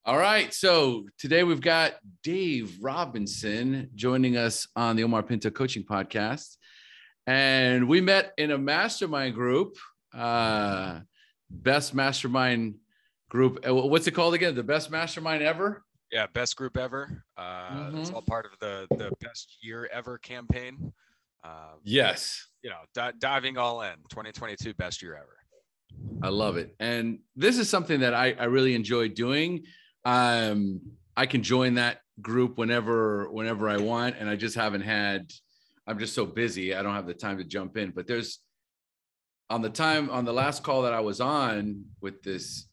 All right. So today we've got Dave Robinson joining us on the Omar Pinto Coaching Podcast. And we met in a mastermind group, best mastermind group. What's it called again? The best mastermind ever? Yeah, best group ever. It's all part of the best year ever campaign. Yes. Diving all in, 2022 best year ever. I love it. And this is something that I really enjoy doing. I can join that group whenever I want. And I just haven't had, I'm just so busy. I don't have the time to jump in, but there's on the last call that I was on with this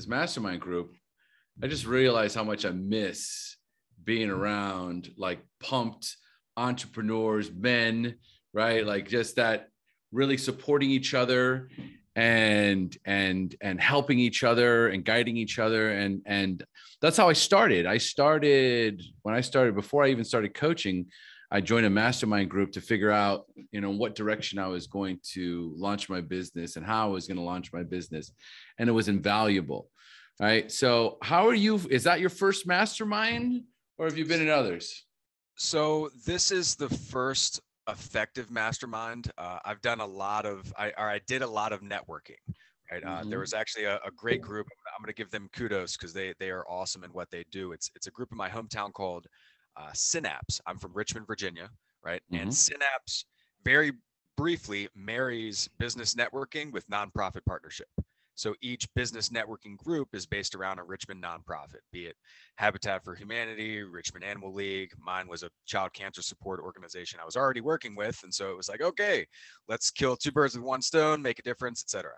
mastermind group, I just realized how much I miss being around like pumped entrepreneurs, men, right? Like just that really supporting each other and helping each other and guiding each other. And that's how I started. Before I even started coaching, I joined a mastermind group to figure out, what direction I was going to launch my business and how I was going to launch my business. And it was invaluable. Right. So how are you? Is that your first mastermind or have you been in others? So this is the first effective mastermind. I've done I did a lot of networking. Right. There was actually a great group. I'm going to give them kudos because they are awesome in what they do. It's a group in my hometown called Synapse. I'm from Richmond, Virginia. Right. And Synapse very briefly marries business networking with nonprofit partnership. So each business networking group is based around a Richmond nonprofit, be it Habitat for Humanity, Richmond Animal League. Mine was a child cancer support organization I was already working with. And so it was like, okay, let's kill two birds with one stone, make a difference, etc.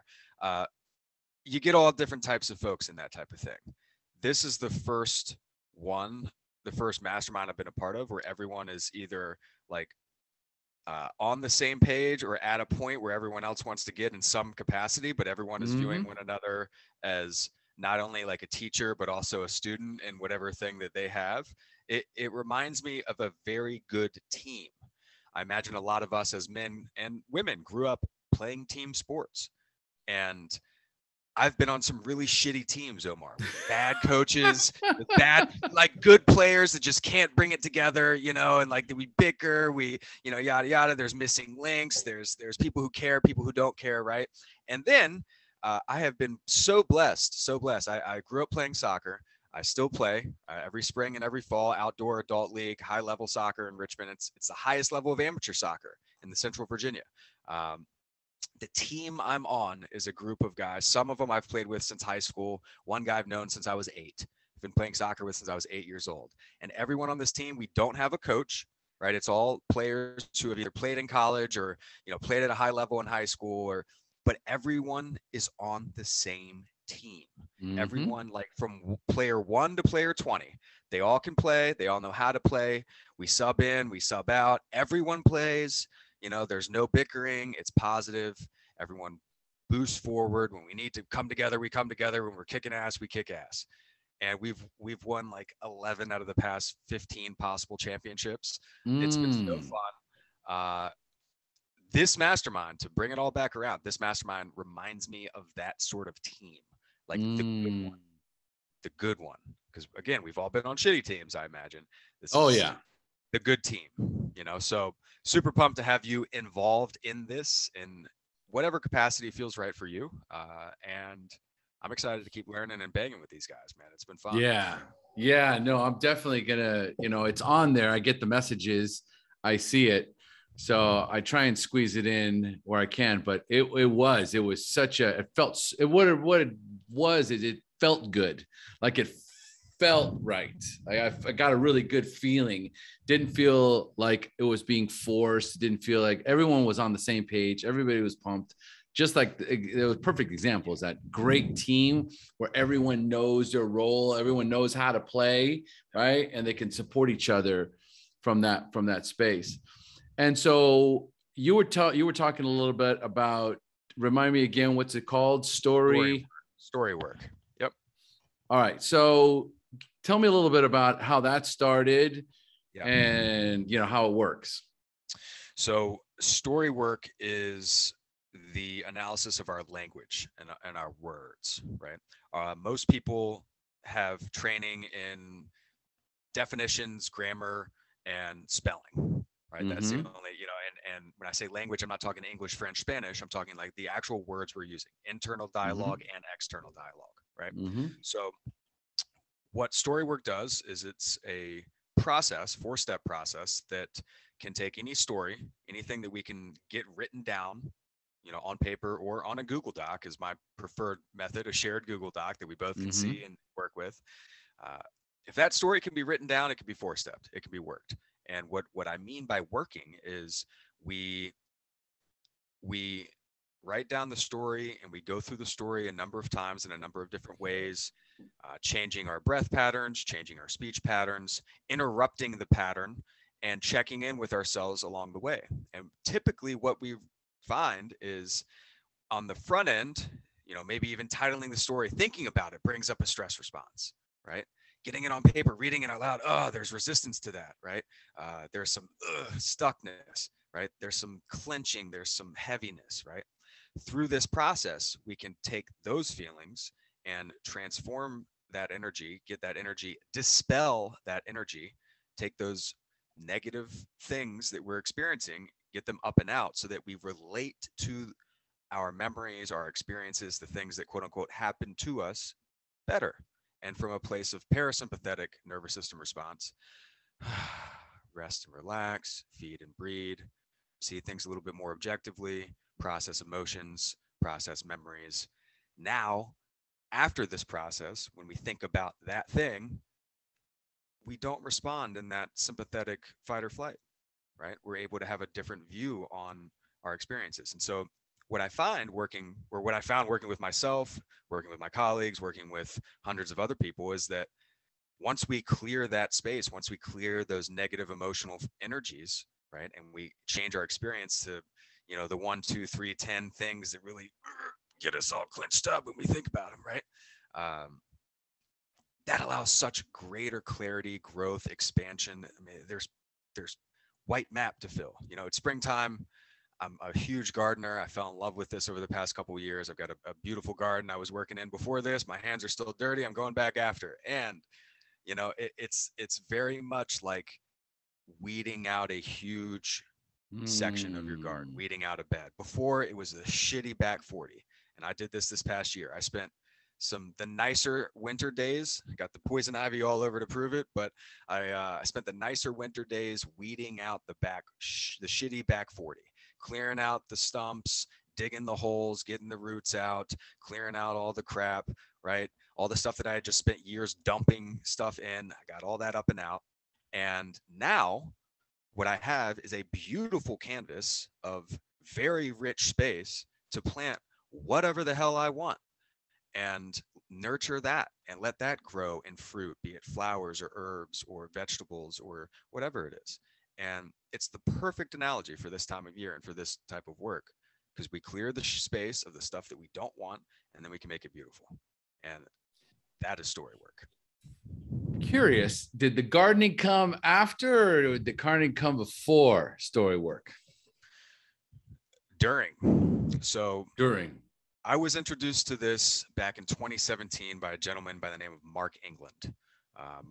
You get all different types of folks in that type of thing. This is the first mastermind I've been a part of where everyone is either like on the same page or at a point where everyone else wants to get in some capacity, but everyone is viewing one another as not only like a teacher, but also a student in whatever thing that they have. It reminds me of a very good team. I imagine a lot of us as men and women grew up playing team sports. And I've been on some really shitty teams, Omar, with bad coaches, with bad, like good players that just can't bring it together, and like we bicker, yada, yada. There's missing links. There's people who care, people who don't care. Right. And then I have been so blessed. I grew up playing soccer. I still play every spring and every fall, outdoor adult league, high level soccer in Richmond. It's the highest level of amateur soccer in the Central Virginia. The team I'm on is a group of guys. Some of them I've played with since high school. One guy I've known since I was 8. I've been playing soccer with since I was 8 years old. And everyone on this team, we don't have a coach, right? It's all players who have either played in college or, played at a high level in high school, but everyone is on the same team. Everyone, like from player 1 to player 20, they all can play. They all know how to play. We sub in, we sub out. Everyone plays. There's no bickering. It's positive. Everyone boosts forward. When we need to come together, we come together. When we're kicking ass, we kick ass. And we've won like 11 out of the past 15 possible championships. It's been so fun. This mastermind, to bring it all back around, this mastermind reminds me of that sort of team, like the good one. Because again, we've all been on shitty teams, I imagine. The good team, so super pumped to have you involved in this in whatever capacity feels right for you. And I'm excited to keep learning and banging with these guys, man. It's been fun. Yeah. No, I'm definitely gonna, it's on there. I get the messages, I see it. So I try and squeeze it in where I can, but it was such a, it felt, what it was, it felt good. Like it felt right. I got a really good feeling. Didn't feel like it was being forced. Didn't feel like everyone was on the same page. Everybody was pumped. Just like it was perfect examples, that great team where everyone knows their role. Everyone knows how to play, right? And they can support each other from that space. And so you were talking a little bit about, remind me again, what's it called? Storywork. Yep. All right. So tell me a little bit about how that started and, how it works. So Storywork is the analysis of our language and our words, right? Most people have training in definitions, grammar, and spelling, right? That's the only, and when I say language, I'm not talking English, French, Spanish. I'm talking like the actual words we're using, internal dialogue and external dialogue, right? So what Storywork does is it's a process, 4-step process that can take any story, anything that we can get written down, on paper or on a Google Doc is my preferred method, a shared Google Doc that we both can see and work with. If that story can be written down, it can be 4-stepped, it can be worked. And what I mean by working is we write down the story and we go through the story a number of times in a number of different ways, changing our breath patterns, changing our speech patterns, interrupting the pattern, and checking in with ourselves along the way. And typically what we find is on the front end, maybe even titling the story, thinking about it brings up a stress response, right? Getting it on paper, reading it out loud, there's resistance to that, right? There's some stuckness, right? There's some clenching, there's some heaviness, right? Through this process, we can take those feelings and transform that energy, get that energy, dispel that energy, take those negative things that we're experiencing, get them up and out so that we relate to our memories, our experiences, the things that quote unquote happen to us better. And from a place of parasympathetic nervous system response, rest and relax, feed and breathe, see things a little bit more objectively, process emotions, process memories. Now, after this process, when we think about that thing, we don't respond in that sympathetic fight or flight, right? We're able to have a different view on our experiences. And so what I found working with myself, working with my colleagues, working with hundreds of other people is that once we clear that space, once we clear those negative emotional energies, right? And we change our experience to, the 1, 2, 3, 10 things that really get us all clenched up when we think about them, right? That allows such greater clarity, growth, expansion. I mean, there's white map to fill. It's springtime. I'm a huge gardener. I fell in love with this over the past couple of years. I've got a beautiful garden I was working in before this. My hands are still dirty. I'm going back after. And, it's very much like weeding out a huge section of your garden, weeding out a bed. Before, it was a shitty back 40. And I did this past year. I spent the nicer winter days. I got the poison ivy all over to prove it, but I spent the nicer winter days weeding out the shitty back 40, clearing out the stumps, digging the holes, getting the roots out, clearing out all the crap, right? All the stuff that I had just spent years dumping stuff in. I got all that up and out. And now what I have is a beautiful canvas of very rich space to plant whatever the hell I want and nurture that and let that grow in fruit, be it flowers or herbs or vegetables or whatever it is. And it's the perfect analogy for this time of year and for this type of work, because we clear the space of the stuff that we don't want, and then we can make it beautiful. And that is Storywork. Curious, did the gardening come after, or did the gardening come before Storywork? During. I was introduced to this back in 2017 by a gentleman by the name of Mark England.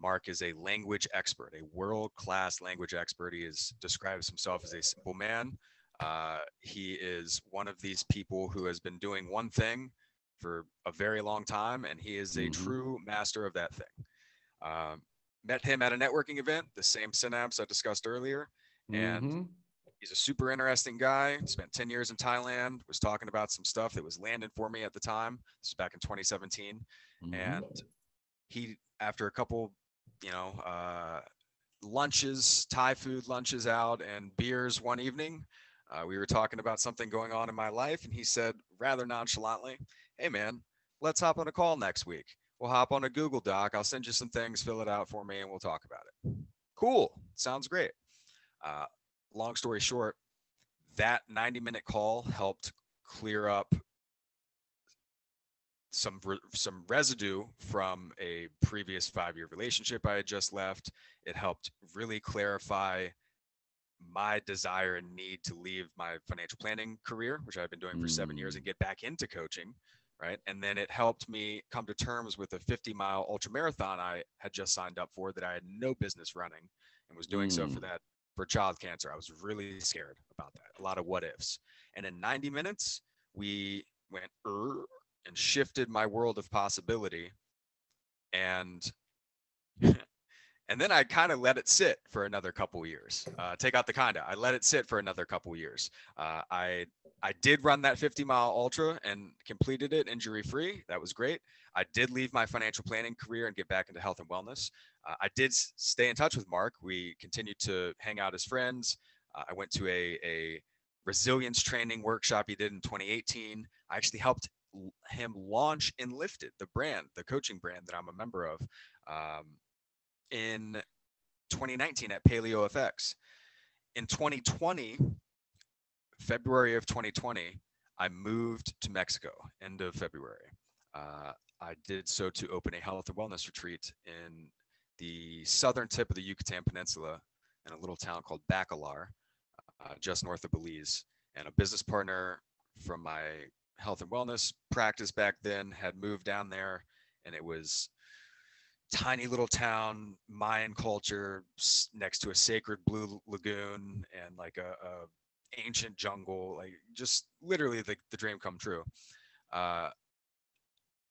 Mark is a language expert, a world-class language expert. He describes himself as a simple man. He is one of these people who has been doing one thing for a very long time, and he is a true master of that thing. Met him at a networking event, the same Synapse I discussed earlier, and he's a super interesting guy. Spent 10 years in Thailand, was talking about some stuff that was landing for me at the time. This was back in 2017. And he, after a couple, lunches, Thai food lunches out and beers one evening, we were talking about something going on in my life. And he said, rather nonchalantly, "Hey man, let's hop on a call next week. We'll hop on a Google Doc. I'll send you some things, fill it out for me, and we'll talk about it." Cool. Sounds great. Long story short, that 90-minute call helped clear up some residue from a previous 5-year relationship I had just left. It helped really clarify my desire and need to leave my financial planning career, which I've been doing for 7 years, and get back into coaching, right? And then it helped me come to terms with a 50-mile ultra marathon I had just signed up for that I had no business running, and was doing so for child cancer. I was really scared about that. A lot of what ifs. And in 90 minutes, we went and shifted my world of possibility. And and then I kind of let it sit for another couple years. Take out the kinda. I let it sit for another couple years. I did run that 50-mile ultra and completed it injury-free. That was great. I did leave my financial planning career and get back into health and wellness. I did stay in touch with Mark. We continued to hang out as friends. I went to a resilience training workshop he did in 2018. I actually helped him launch Enlifted, the brand, the coaching brand that I'm a member of, in 2019 at Paleo FX. In 2020, February of 2020, I moved to Mexico, end of February. I did so to open a health and wellness retreat in the southern tip of the Yucatan Peninsula in a little town called Bacalar, just north of Belize. And a business partner from my health and wellness practice back then had moved down there, and it was tiny little town, Mayan culture next to a sacred blue lagoon and like a ancient jungle, like just literally the dream come true.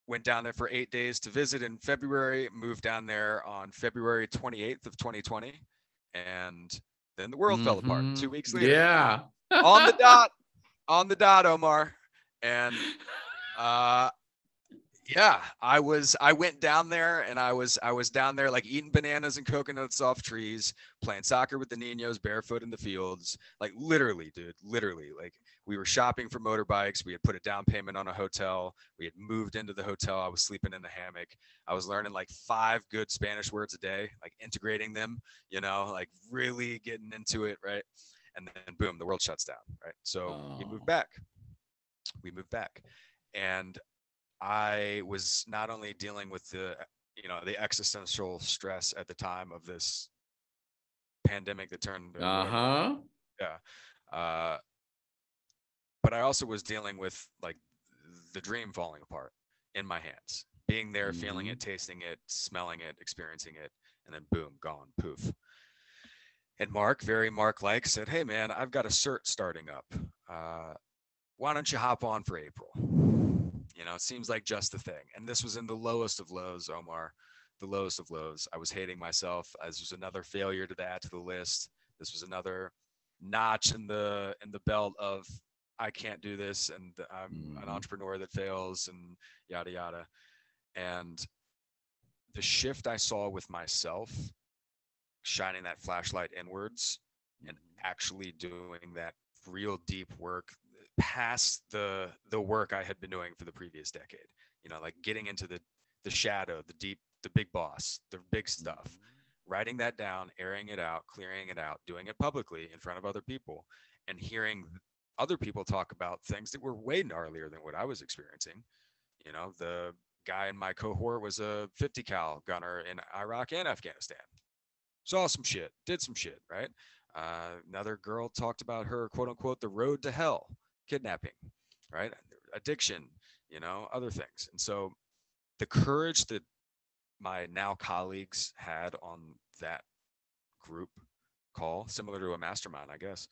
Went down there for 8 days to visit in February, moved down there on February 28th of 2020. And then the world fell apart 2 weeks later. Yeah. on the dot, Omar. And yeah, I went down there, and I was down there like eating bananas and coconuts off trees, playing soccer with the Niños barefoot in the fields. Like literally, dude, literally. Like we were shopping for motorbikes. We had put a down payment on a hotel. We had moved into the hotel. I was sleeping in the hammock. I was learning like 5 good Spanish words a day, like integrating them, like really getting into it, right? And then boom, the world shuts down, right? So we moved back. And I was not only dealing with the existential stress at the time of this pandemic that turned but I also was dealing with like the dream falling apart in my hands, being there, feeling it, tasting it, smelling it, experiencing it, and then boom, gone, poof. And Mark, very Mark-like, said, "Hey man, I've got a cert starting up. Why don't you hop on for April? It seems like just the thing." And this was in the lowest of lows, Omar, the lowest of lows. I was hating myself. This was another failure to add to the list. This was another notch in the belt of I can't do this, and I'm an entrepreneur that fails, and yada yada. And the shift I saw with myself, shining that flashlight inwards and actually doing that real deep work past the work I had been doing for the previous decade, like getting into the shadow, the big boss, the big stuff, writing that down, airing it out, clearing it out, doing it publicly in front of other people, and hearing other people talk about things that were way gnarlier than what I was experiencing. The guy in my cohort was a 50 cal gunner in Iraq and Afghanistan. Saw some shit, did some shit, right? Another girl talked about her, quote unquote, the road to hell, kidnapping, right? Addiction, other things. And so the courage that my now colleagues had on that group call, similar to a mastermind, I guess,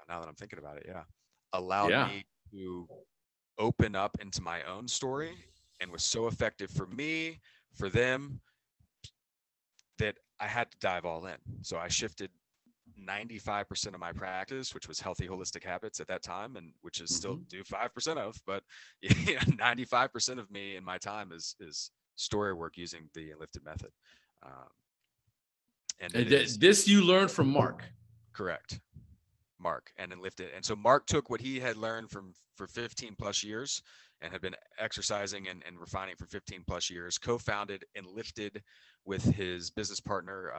now that I'm thinking about it, allowed me to open up into my own story, and was so effective for me, for them, that I had to dive all in. So I shifted 95% of my practice, which was healthy holistic habits at that time, and which is still do 5% of, but 95% of me in my time is story work using the Enlifted method. And this you learned from Mark. Correct. Mark and Enlifted. And so Mark took what he had learned for 15 plus years and had been exercising and refining for 15 plus years, co-founded Enlifted with his business partner,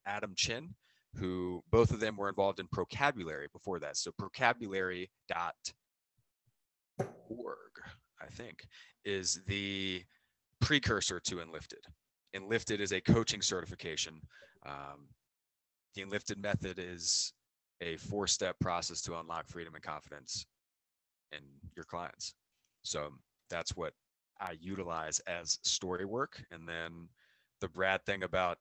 Adam Chin, who both of them were involved in Procabulary before that. So procabulary.org, I think, is the precursor to Enlifted. Enlifted is a coaching certification. The Enlifted method is a 4-step process to unlock freedom and confidence in your clients. So that's what I utilize as Storywork. And then the rad thing about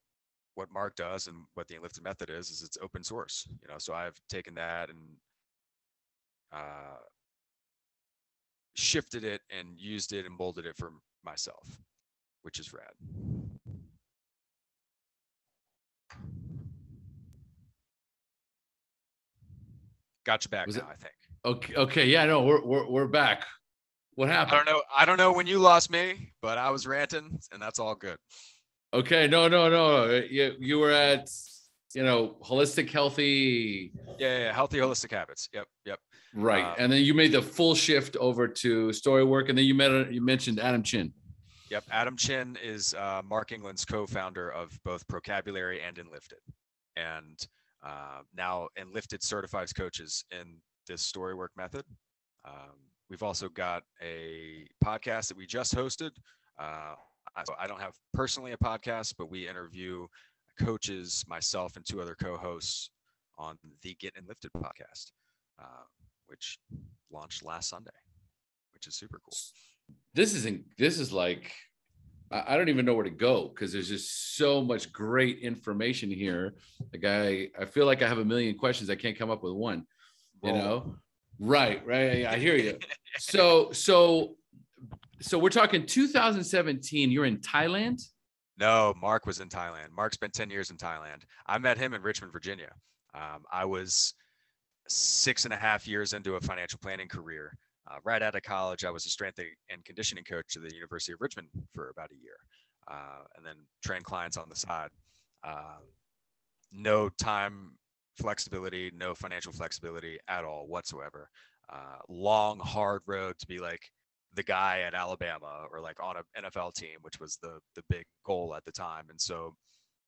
what Mark does and what the Unlifted method is it's open source, so I've taken that and shifted it and used it and molded it for myself, which is rad. Got you back now, I think. Okay. Yeah, no, we're back. What happened? I don't know when you lost me, but I was ranting, and that's all good. Okay. No. You were at, holistic, healthy. Yeah. Healthy, holistic habits. Yep. Right. And then you made the full shift over to Storywork. And then you mentioned Adam Chin. Yep. Adam Chin is Mark England's co-founder of both Procabulary and Enlifted. And now Enlifted certifies coaches in this Storywork method. We've also got a podcast that we just hosted. So I don't have personally a podcast, but we interview coaches, myself, and 2 other co-hosts on the Get Enlifted podcast, which launched last Sunday, which is super cool. This is like, I don't even know where to go because there's just so much great information here. Like I feel like I have a million questions. I can't come up with one, Right. I hear you. So we're talking 2017. You're in Thailand? No, Mark was in Thailand. Mark spent 10 years in Thailand. I met him in Richmond, Virginia. I was 6.5 years into a financial planning career. Right out of college, I was a strength and conditioning coach at the University of Richmond for about a year, and then trained clients on the side. No time flexibility, no financial flexibility at all whatsoever. Long, hard road to be like the guy at Alabama or like on an NFL team, which was the big goal at the time. And so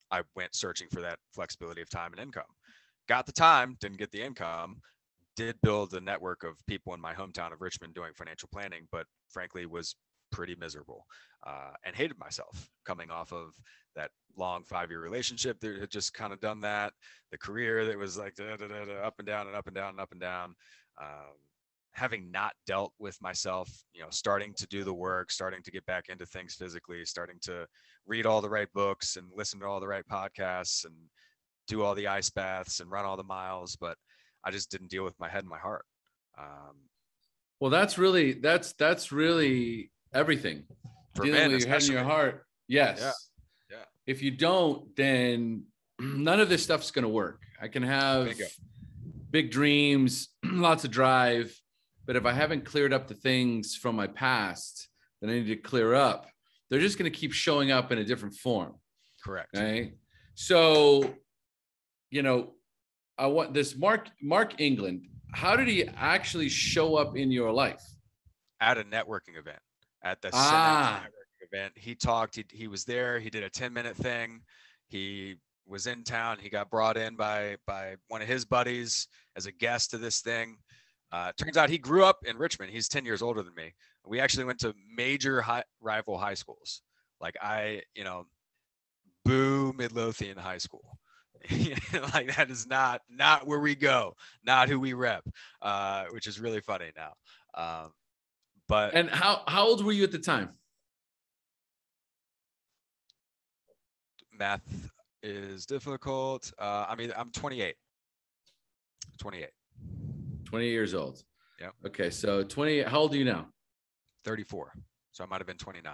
I went searching for that flexibility of time and income. Got the time, didn't get the income, did build a network of people in my hometown of Richmond doing financial planning, but frankly was pretty miserable and hated myself coming off of that long 5-year relationship that had just kind of done that, the career that was like up and down and up and down and up and down. Having not dealt with myself, starting to do the work, starting to get back into things physically, starting to read all the right books and listen to all the right podcasts and do all the ice baths and run all the miles, but I just didn't deal with my head and my heart. Well, that's really everything. For dealing men, with your head and your heart. Yes. Yeah. If you don't, then none of this stuff's going to work. I can have big dreams, lots of drive, but if I haven't cleared up the things from my past that I need to clear up, they're just going to keep showing up in a different form. Correct. Right. So, I want this Mark England. How did he actually show up in your life? At a networking event, at the networking event. He talked, he was there. He did a 10-minute thing. He was in town. He got brought in by one of his buddies as a guest to this thing. Turns out he grew up in Richmond. He's 10 years older than me. We actually went to major rival high schools. Like boo Midlothian High School. Like that is not where we go, not who we rep, which is really funny now. And how old were you at the time? Math is difficult. I'm 28. 28 years old. Yeah. Okay. So 20, how old are you now? 34. So I might've been 29.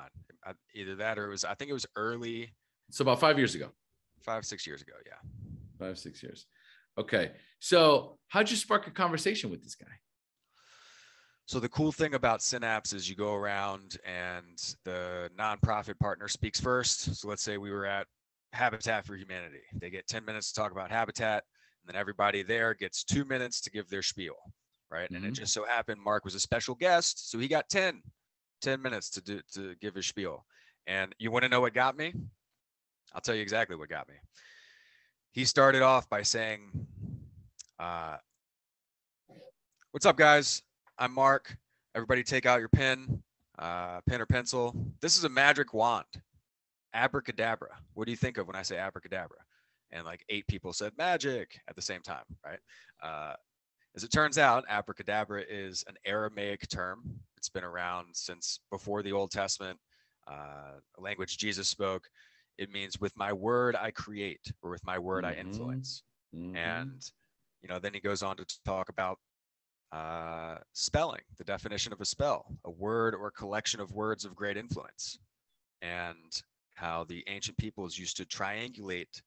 Either that or I think it was early. So about 5 years ago. 5-6 years ago. Yeah. 5-6 years. Okay. So how'd you spark a conversation with this guy? So the cool thing about Synapse is you go around and the nonprofit partner speaks first. So let's say we were at Habitat for Humanity. They get 10 minutes to talk about habitat, and then everybody there gets 2 minutes to give their spiel, right? Mm-hmm. And it just so happened Mark was a special guest, so he got 10 minutes to give his spiel. And you want to know what got me? I'll tell you exactly what got me. He started off by saying, what's up, guys? I'm Mark. Everybody take out your pen or pencil. This is a magic wand. Abracadabra. What do you think of when I say abracadabra? And like 8 people said magic at the same time, right? As it turns out, abracadabra is an Aramaic term It's been around since before the Old Testament, a language Jesus spoke. It means with my word I create, or with my word I influence. And, then he goes on to talk about spelling, the definition of a spell, a word or collection of words of great influence, and how the ancient peoples used to triangulate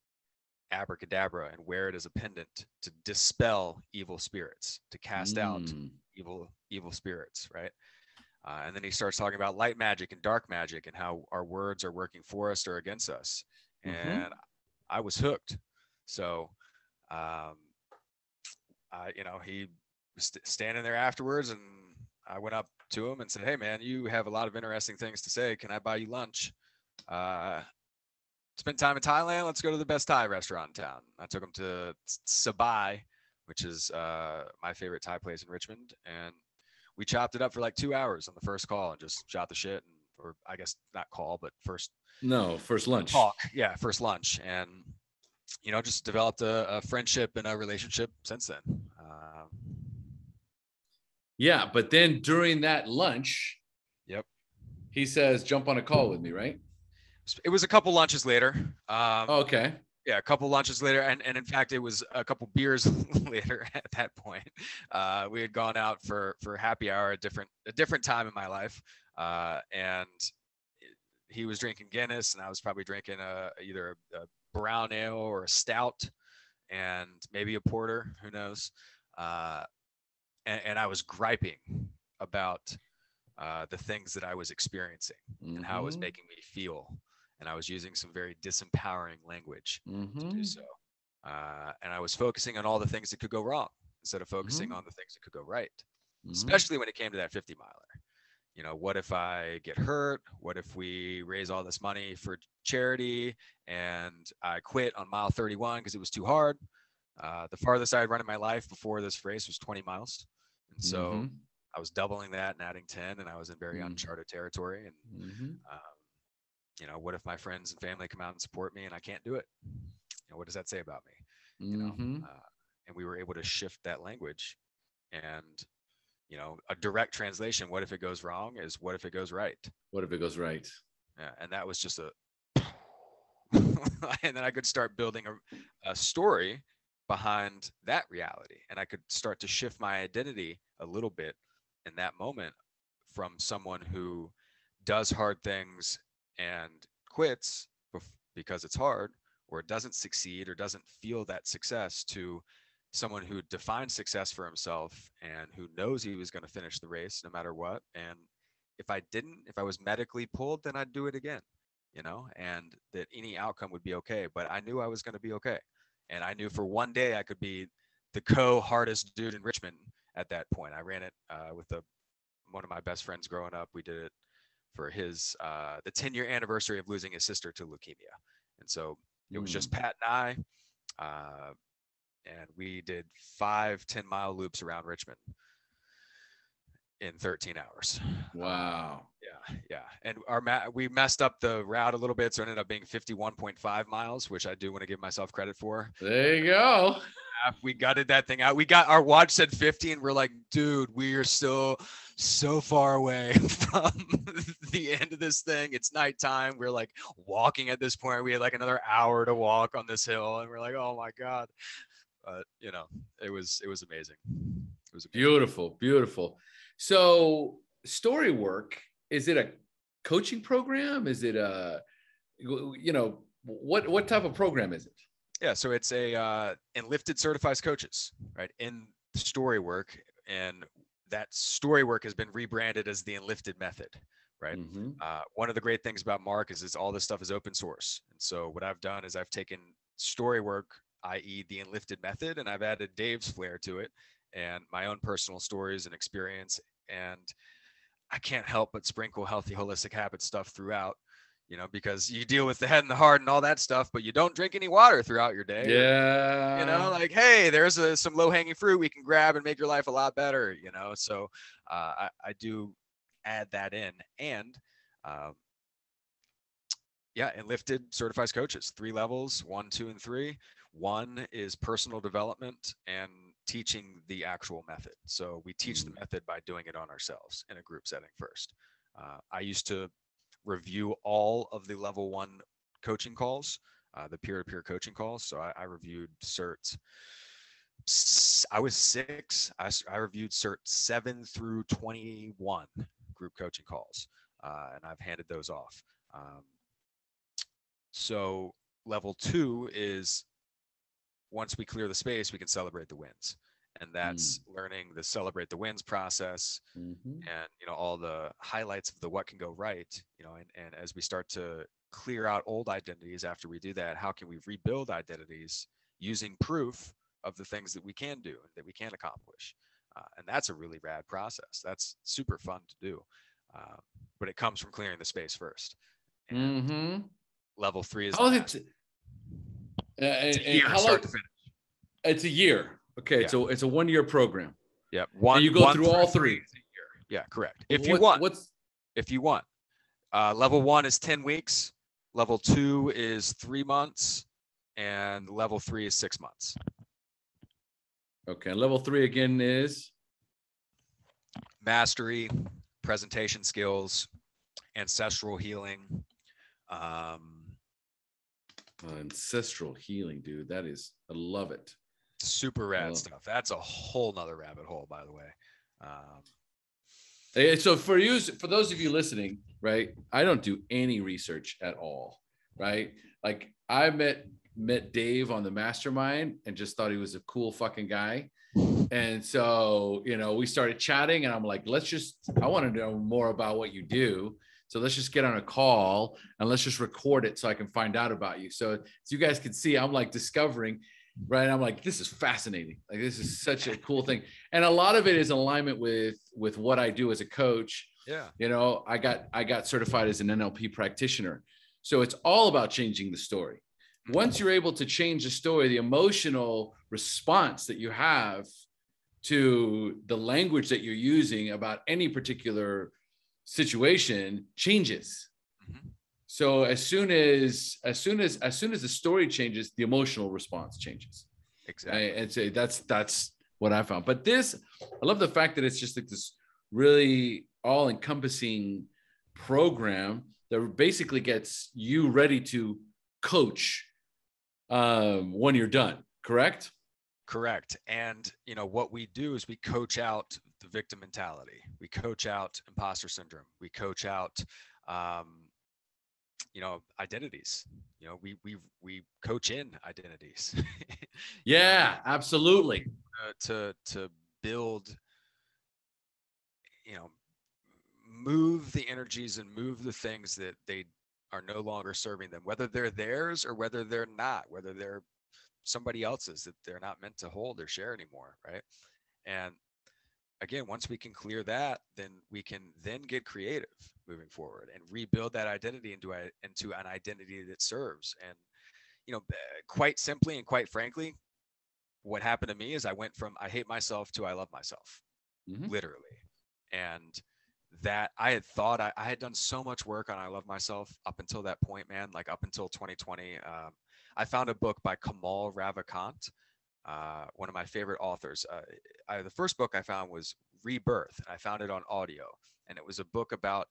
abracadabra and wear it as a pendant to dispel evil spirits, to cast out evil spirits, right? And then he starts talking about light magic and dark magic and how our words are working for us or against us. And I was hooked. So, he was standing there afterwards, and I went up to him and said, "Hey, man, you have a lot of interesting things to say. Can I buy you lunch? Spent time in Thailand. Let's go to the best Thai restaurant in town." I took him to Sabai, which is my favorite Thai place in Richmond, and we chopped it up for like 2 hours on the first call and just shot the shit, or I guess not call, but first lunch talk. Yeah, first lunch, and just developed a friendship and a relationship since then. Yeah, but then during that lunch, yep, he says, "Jump on a call with me," right? It was a couple lunches later. Okay. Yeah, a couple lunches later, and in fact, it was a couple beers later at that point. We had gone out for happy hour at a different time in my life, and he was drinking Guinness, and I was probably drinking either a brown ale or a stout, and maybe a porter, who knows. And I was griping about the things that I was experiencing and how it was making me feel. And I was using some very disempowering language to do so. And I was focusing on all the things that could go wrong instead of focusing on the things that could go right, especially when it came to that 50 miler. What if I get hurt? What if we raise all this money for charity and I quit on mile 31 because it was too hard? The farthest I had run in my life before this race was 20 miles. And so I was doubling that and adding 10, and I was in very uncharted territory. And, what if my friends and family come out and support me and I can't do it? What does that say about me? And we were able to shift that language, and, a direct translation. What if it goes wrong is what if it goes right? What if it goes right? Yeah. And that was just and then I could start building a story behind that reality, and I could start to shift my identity a little bit in that moment from someone who does hard things and quits because it's hard, or doesn't succeed or doesn't feel that success, to someone who defines success for himself and who knows he was going to finish the race no matter what. And if I was medically pulled, then I'd do it again, and that any outcome would be okay. But I knew I was going to be okay. And I knew for one day I could be the hardest dude in Richmond at that point. I ran it with one of my best friends growing up. We did it for his the 10-year anniversary of losing his sister to leukemia. And so it was just Pat and I, and we did 5 10-mile loops around Richmond in 13 hours. Wow. Yeah. And we messed up the route a little bit, so it ended up being 51.5 miles, which I do want to give myself credit for. There you go. We gutted that thing out. Our watch said 50, and we're like, dude, we are still so far away from the end of this thing. It's nighttime. We're like walking at this point. We had like another hour to walk on this hill, and we're like, oh my God. But it was amazing. It was amazing. Beautiful. So Storywork, is it a coaching program? Is it what type of program is it? Yeah, so it's Enlifted certifies coaches, right? In Storywork, and that Storywork has been rebranded as the Enlifted method, right? One of the great things about Mark is all this stuff is open source. And so what I've done is I've taken Storywork, i.e. the Enlifted method, and I've added Dave's flair to it and my own personal stories and experience. And I can't help but sprinkle healthy, holistic habit stuff throughout, because you deal with the head and the heart and all that stuff, but you don't drink any water throughout your day. Yeah. Like, hey, there's some low hanging fruit we can grab and make your life a lot better, So I do add that in. And Enlifted certifies coaches, 3 levels, 1, 2, and 3. 1 is personal development and teaching the actual method. So we teach the method by doing it on ourselves in a group setting first. I used to review all of the level 1 coaching calls, the peer-to-peer coaching calls. So I reviewed certs. I was 6. I reviewed cert 7 through 21 group coaching calls, and I've handed those off. So level 2 is, once we clear the space, we can celebrate the wins. And that's learning the celebrate the wins process, and, all the highlights of the what can go right, and as we start to clear out old identities after we do that, how can we rebuild identities using proof of the things that we can do, that we can accomplish. And that's a really rad process. That's super fun to do. But it comes from clearing the space first. And level 3 is it's a year, start to finish. It's a year. Okay. Yeah. So it's a 1-year program. Yeah. And you go through all 3. Yeah, correct. If you want. Level 1 is 10 weeks. Level 2 is 3 months. And level 3 is 6 months. Okay. Level 3 again is mastery, presentation skills, ancestral healing. Ancestral healing, dude. That is, I love it. Super rad stuff. That's a whole nother rabbit hole, by the way. So for those of you listening, right, I don't do any research at all, right? Like, I met Dave on the mastermind and just thought he was a cool fucking guy. And so, we started chatting, and I'm like, I want to know more about what you do. So let's just get on a call and let's just record it so I can find out about you. So as you guys can see, I'm like discovering, right? I'm like, this is fascinating. Like, this is such a cool thing. And a lot of it is in alignment with what I do as a coach. Yeah. I got certified as an NLP practitioner. So it's all about changing the story. Once you're able to change the story, the emotional response that you have to the language that you're using about any particular situation changes. So as soon as the story changes, the emotional response changes. Exactly. And say that's what I found. But I love the fact that it's just like this really all-encompassing program that basically gets you ready to coach when you're done. Correct? Correct. And, what we do is we coach out the victim mentality. We coach out imposter syndrome. We coach out, identities. We coach in identities. Yeah, absolutely. To build, move the energies and move the things that they are no longer serving them, whether they're theirs or whether they're not, whether they're somebody else's that they're not meant to hold or share anymore, right? And again, once we can clear that, then we can then get creative moving forward and rebuild that identity into an identity that serves. And quite simply and quite frankly, what happened to me is I went from I hate myself to I love myself, literally. And that I had thought I had done so much work on I love myself up until that point, man, like up until 2020. I found a book by Kamal Ravikant, one of my favorite authors. The first book I found was Rebirth, and I found it on audio. And it was a book about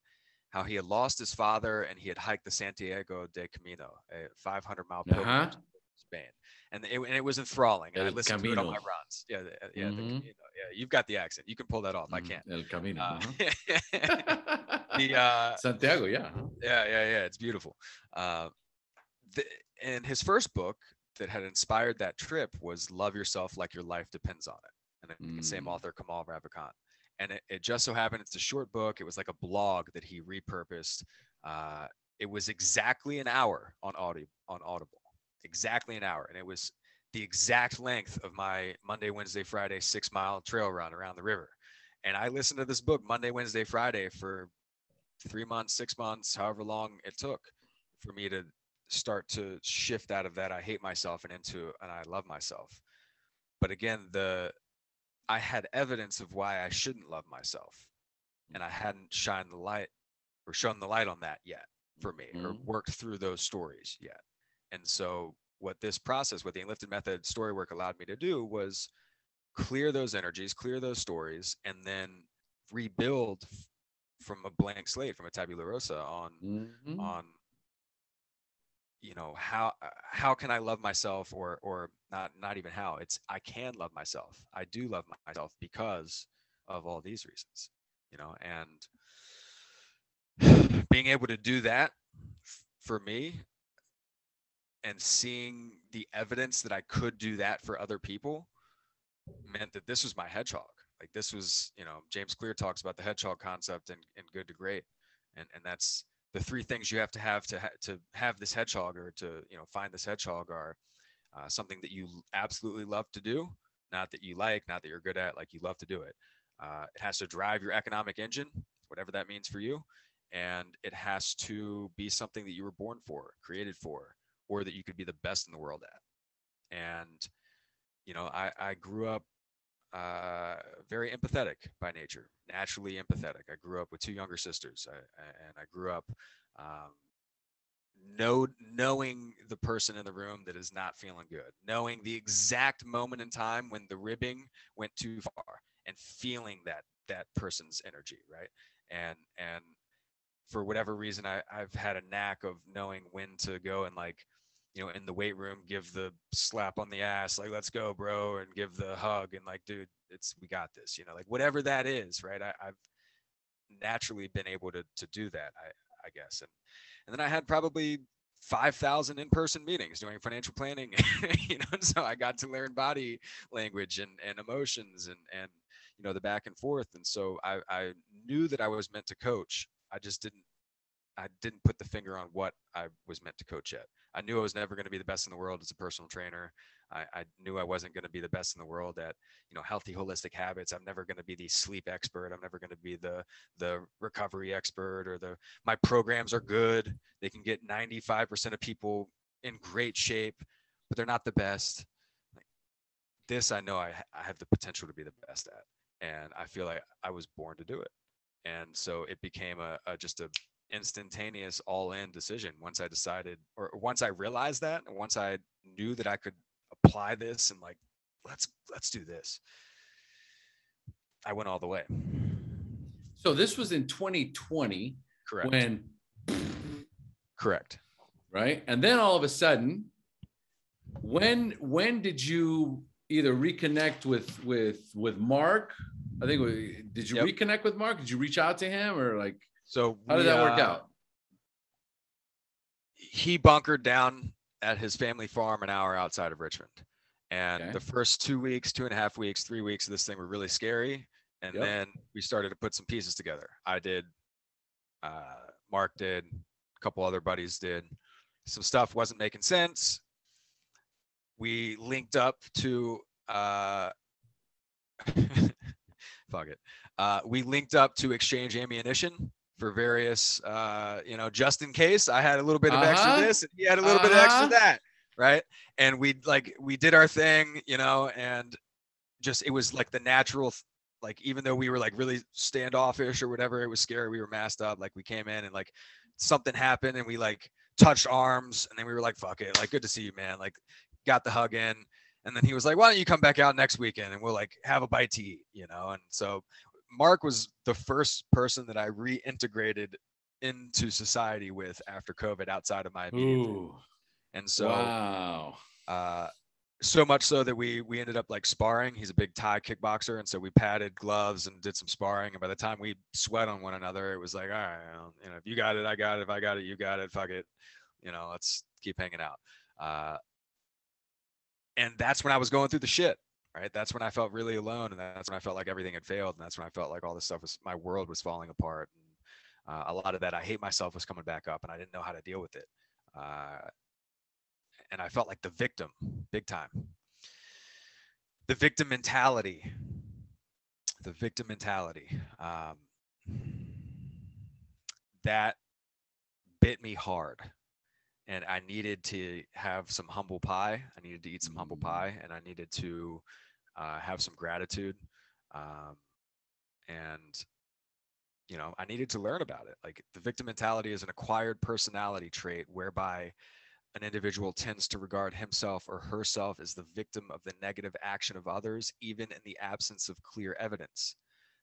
how he had lost his father and he had hiked the Santiago de Camino, a 500-mile pilgrimage in Spain. And it was enthralling. And I listened to it on my runs. Yeah, you've got the accent. You can pull that off. I can't. El Camino. Santiago, yeah. Yeah. It's beautiful. And his first book that had inspired that trip was Love Yourself Like Your Life Depends on It. And the same author, Kamal Ravikant. And it just so happened, it's a short book. It was like a blog that he repurposed. It was exactly an hour on Audible, exactly an hour. And it was the exact length of my Monday, Wednesday, Friday, 6-mile trail run around the river. And I listened to this book Monday, Wednesday, Friday for 3 months, 6 months, however long it took for me to start to shift out of that I hate myself and into an I love myself. But again, I had evidence of why I shouldn't love myself, and I hadn't shown the light on that yet for me, or worked through those stories yet. And so what the Unlifted Method Storywork allowed me to do was clear those energies, clear those stories, and then rebuild from a blank slate, from a tabula rasa on how can I love myself, or not even how, it's I can love myself. I do love myself because of all these reasons, and being able to do that for me, and seeing the evidence that I could do that for other people, meant that this was my hedgehog. Like, this was, James Clear talks about the hedgehog concept in Good to Great. And that's the three things you have to have this hedgehog, or to, find this hedgehog, are something that you absolutely love to do, not that you like, not that you're good at, like you love to do it. It has to drive your economic engine, whatever that means for you. And it has to be something that you were born for, created for, or that you could be the best in the world at. And, I grew up very empathetic by nature, naturally empathetic. I grew up with two younger sisters, and I grew up knowing the person in the room that is not feeling good, knowing the exact moment in time when the ribbing went too far, and feeling that person's energy, right? And for whatever reason, I've had a knack of knowing when to go and, like, in the weight room, give the slap on the ass, like, let's go, bro, and give the hug, and like, dude, we got this, like, whatever that is, right? I've naturally been able to do that, I guess. And then I had probably 5,000 in-person meetings doing financial planning, so I got to learn body language and emotions and the back and forth. And so I knew that I was meant to coach. I didn't put the finger on what I was meant to coach yet. I knew I was never going to be the best in the world as a personal trainer. I knew I wasn't going to be the best in the world at, healthy, holistic habits. I'm never going to be the sleep expert. I'm never going to be the recovery expert, or my programs are good. They can get 95% of people in great shape, but they're not the best. Like, this, I know I have the potential to be the best at, and I feel like I was born to do it. And so it became just a instantaneous all-in decision once I decided, or once I realized that, and once I knew that I could apply this, and like, let's do this, I went all the way. So this was in 2020. Correct. Correct. Right. And then all of a sudden, when did you either reconnect with Mark? I think, did you reconnect with Mark? Did you reach out to him, or like, so how did that work out? He bunkered down at his family farm an hour outside of Richmond. And the first 2 weeks, 2.5 weeks, 3 weeks of this thing were really scary. And then we started to put some pieces together. I did, Mark did, a couple other buddies did. Some stuff wasn't making sense. We linked up to, fuck it. We linked up to exchange ammunition for various, just in case I had a little bit of extra this and he had a little bit of extra that, right? And we did our thing, and just, it was like the natural, like, even though we were like really standoffish or whatever, it was scary. We were masked up. Like, we came in and like something happened and we like touched arms, and then we were like, fuck it, like, good to see you, man. Like, got the hug in. And then he was like, why don't you come back out next weekend and we'll like have a bite to eat, And so Mark was the first person that I reintegrated into society with after COVID, outside of my immediate family. And so, wow. So much so that we ended up like sparring. He's a big Thai kickboxer. And so we padded gloves and did some sparring. And by the time we sweat on one another, it was like, all right, if you got it, I got it. If I got it, you got it. Fuck it. Let's keep hanging out. And that's when I was going through the shit, right? That's when I felt really alone. And that's when I felt like everything had failed. And that's when I felt like all this stuff my world was falling apart. And a lot of that I hate myself was coming back up, and I didn't know how to deal with it. And I felt like the victim, big time. The victim mentality. That bit me hard. And I needed to have some humble pie. I needed to eat some humble pie, and I needed to have some gratitude. And, I needed to learn about it. Like, the victim mentality is an acquired personality trait whereby an individual tends to regard himself or herself as the victim of the negative action of others, even in the absence of clear evidence.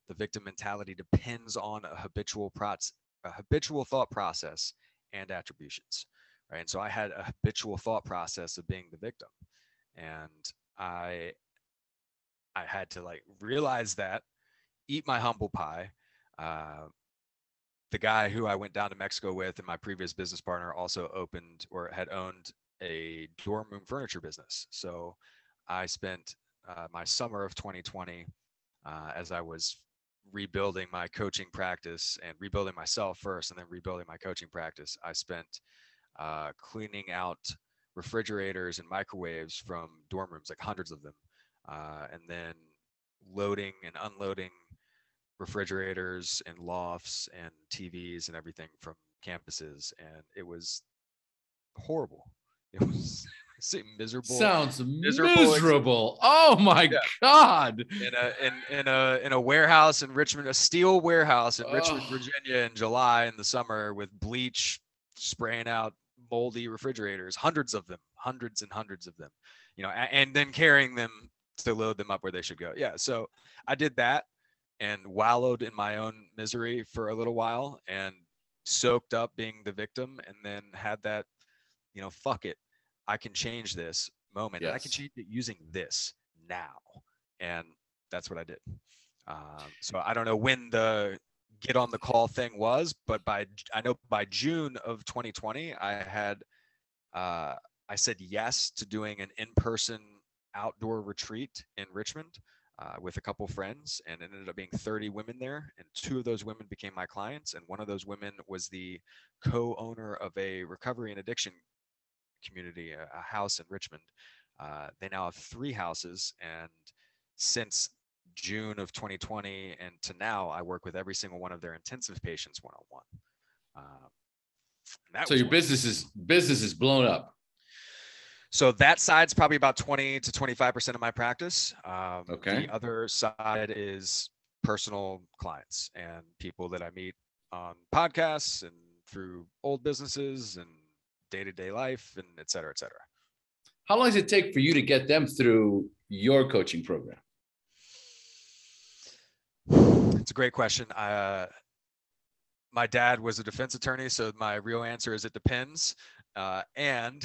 The victim mentality depends on a habitual thought process and attributions, right? And so I had a habitual thought process of being the victim, and I I had to like realize that, eat my humble pie. Uh, the guy who I went down to Mexico with and my previous business partner also opened or had owned a dorm room furniture business. So I spent my summer of 2020 as I was rebuilding my coaching practice and rebuilding myself first and then rebuilding my coaching practice. I spent cleaning out refrigerators and microwaves from dorm rooms, like hundreds of them, and then loading and unloading refrigerators and lofts and TVs and everything from campuses, and it was horrible. It was miserable. Sounds Miserable. miserable. Oh my Yeah. God. In a warehouse in Richmond, a steel warehouse in Richmond, Oh, Virginia, in July in the summer, with bleach spraying out moldy refrigerators, hundreds of them, hundreds and hundreds of them, and then carrying them to load them up where they should go. Yeah, so I did that and wallowed in my own misery for a little while and soaked up being the victim, and then had that, fuck it, I can change this moment, and I can yes. change it using this now. And that's what I did. So I don't know when the get on the call thing was, but I know by June of 2020, I said yes to doing an in-person outdoor retreat in Richmond with a couple friends, and it ended up being 30 women there, and 2 of those women became my clients, and one of those women was the co-owner of a recovery and addiction community, a house in Richmond. They now have 3 houses, and since June of 2020 and to now, I work with every single one of their intensive patients one-on-one. And that So was your one. business is blown up. So that side's probably about 20 to 25% of my practice. Okay. The other side is personal clients and people that I meet on podcasts and through old businesses and day-to-day life, and et cetera, et cetera. How long does it take for you to get them through your coaching program? It's a great question. My dad was a defense attorney, so my real answer is it depends. And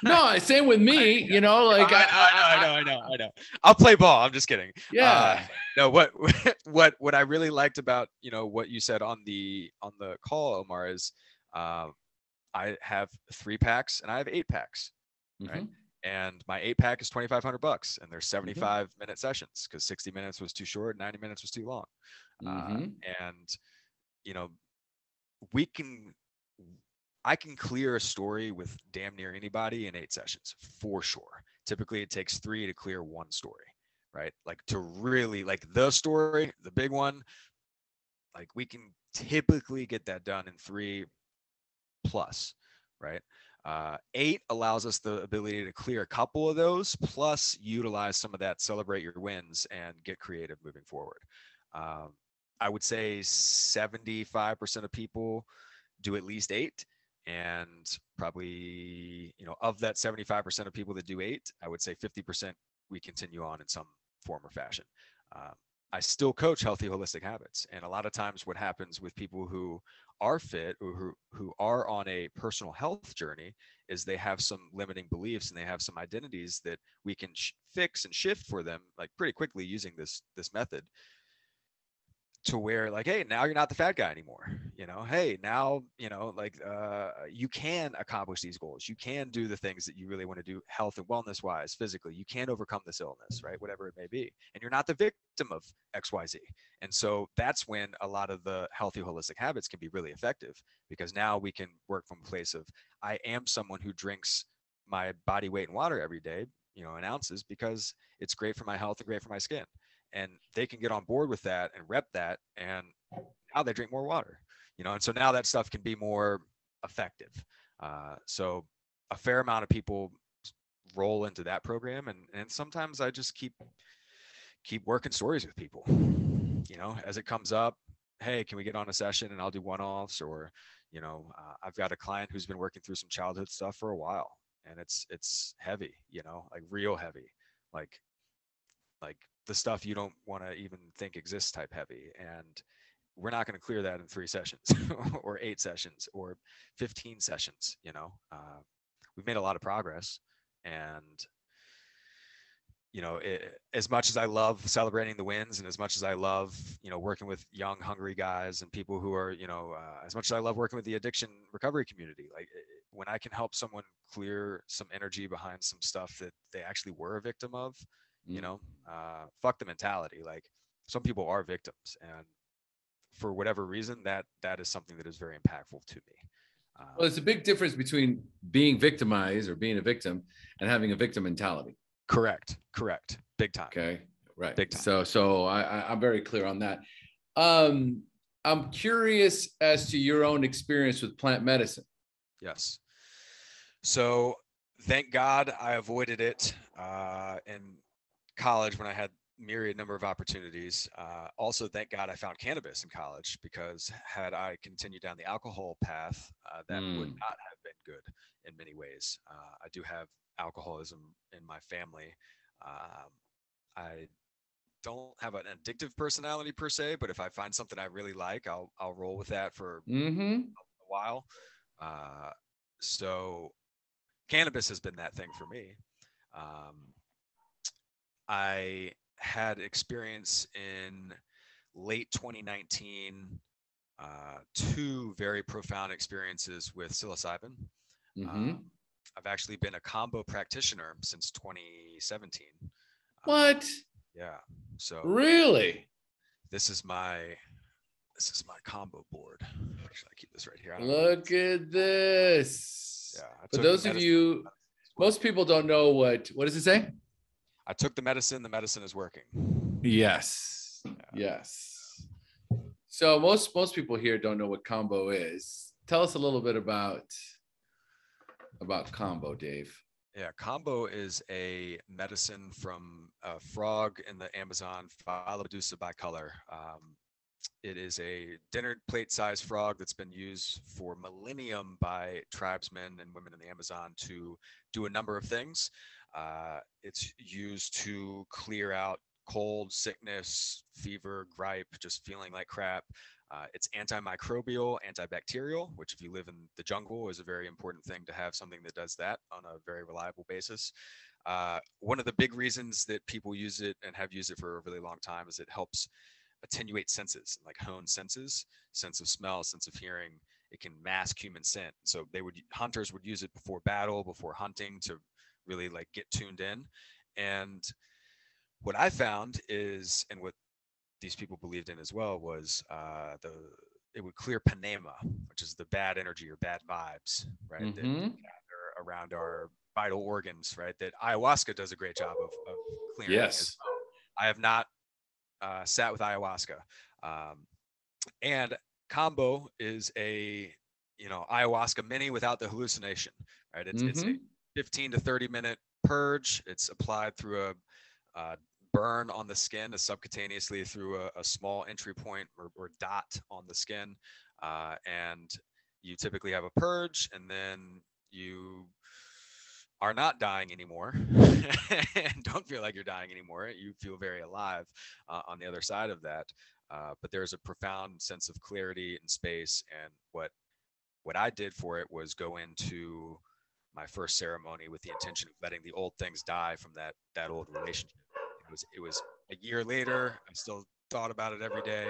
No, same with me. Like I know. I'll play ball. I'm just kidding. Yeah. No, what I really liked about what you said on the call, Omar, is I have 3 packs and I have 8 packs, right? Mm-hmm. And my 8 pack is $2,500, and there's 75-minute sessions because 60 minutes was too short, 90 minutes was too long. Mm-hmm. And we can I can clear a story with damn near anybody in 8 sessions for sure. Typically it takes 3 to clear 1 story, right? Like to really like the story, the big one, like we can typically get that done in 3 plus, right? 8 allows us the ability to clear a couple of those, plus utilize some of that, celebrate your wins, and get creative moving forward. I would say 75% of people do at least 8, and probably of that 75% of people that do 8, I would say 50% we continue on in some form or fashion. I still coach healthy holistic habits, and a lot of times what happens with people who are fit or who are on a personal health journey is they have some limiting beliefs and they have some identities that we can fix and shift for them like pretty quickly using this method, to where like, hey, now you're not the fat guy anymore. Hey, now, like you can accomplish these goals. You can do the things that you really want to do, health and wellness wise, physically. You can overcome this illness, right? Whatever it may be. And you're not the victim of XYZ. And so that's when a lot of the healthy holistic habits can be really effective, because now we can work from a place of, I am someone who drinks my body weight in water every day, in ounces, because it's great for my health and great for my skin. And they can get on board with that and rep that, and now they drink more water, and so now that stuff can be more effective. So a fair amount of people roll into that program, and sometimes I just keep working stories with people, as it comes up. hey, can we get on a session and I'll do one-offs, or, I've got a client who's been working through some childhood stuff for a while, and it's heavy, like real heavy, like like the stuff you don't want to even think exists type heavy. And we're not going to clear that in 3 sessions or 8 sessions or 15 sessions. We've made a lot of progress. And as much as I love celebrating the wins, and as much as I love, working with young, hungry guys and people who are, as much as I love working with the addiction recovery community, like when I can help someone clear some energy behind some stuff that they actually were a victim of, fuck the mentality. Like, some people are victims, and for whatever reason, that is something that is very impactful to me. Well, there's a big difference between being victimized or being a victim and having a victim mentality. Correct. Big time. Okay. Right. Big time. So I'm very clear on that. I'm curious as to your own experience with plant medicine. Yes. So thank God I avoided it in college when I had myriad number of opportunities. Also, thank God I found cannabis in college, because had I continued down the alcohol path, that would not have been good in many ways. I do have alcoholism in my family. I don't have an addictive personality per se, but if I find something I really like, I'll roll with that for a while. So cannabis has been that thing for me. I had experience in late 2019, 2 very profound experiences with psilocybin. I've actually been a combo practitioner since 2017. What? Yeah. So really, this is my combo board. Should I keep this right here? Look at this. Yeah. For those of you, most people don't know what does it say? I took the medicine. The medicine is working. Yes. Yeah. Yes. So most people here don't know what combo is. Tell us a little bit about combo, Dave. Yeah, combo is a medicine from a frog in the Amazon, Phalomedusa bicolor. It is a dinner plate sized frog that's been used for millennium by tribesmen and women in the Amazon to do a number of things. It's used to clear out cold, sickness, fever, gripe, just feeling like crap. It's antimicrobial, antibacterial, which if you live in the jungle is a very important thing to have something that does that on a very reliable basis. One of the big reasons that people use it and have used it for a really long time is it helps attenuate senses, like hone senses, sense of smell, sense of hearing. It can mask human scent. So hunters would use it before battle, before hunting, to really like get tuned in. And what I found is, and what these people believed in as well, was it would clear panema, which is the bad energy or bad vibes, right? That gather around our vital organs, right? That ayahuasca does a great job of clearing. Yes. As well. I have not sat with ayahuasca, and combo is a ayahuasca mini without the hallucination, right? It's a 15 to 30 minute purge. It's applied through a burn on the skin, subcutaneously through a small entry point or dot on the skin, and you typically have a purge, and then you are not dying anymore and don't feel like you're dying anymore. You feel very alive on the other side of that. But there's a profound sense of clarity and space. And what I did for it was go into my first ceremony with the intention of letting the old things die from that old relationship. It was a year later. I still thought about it every day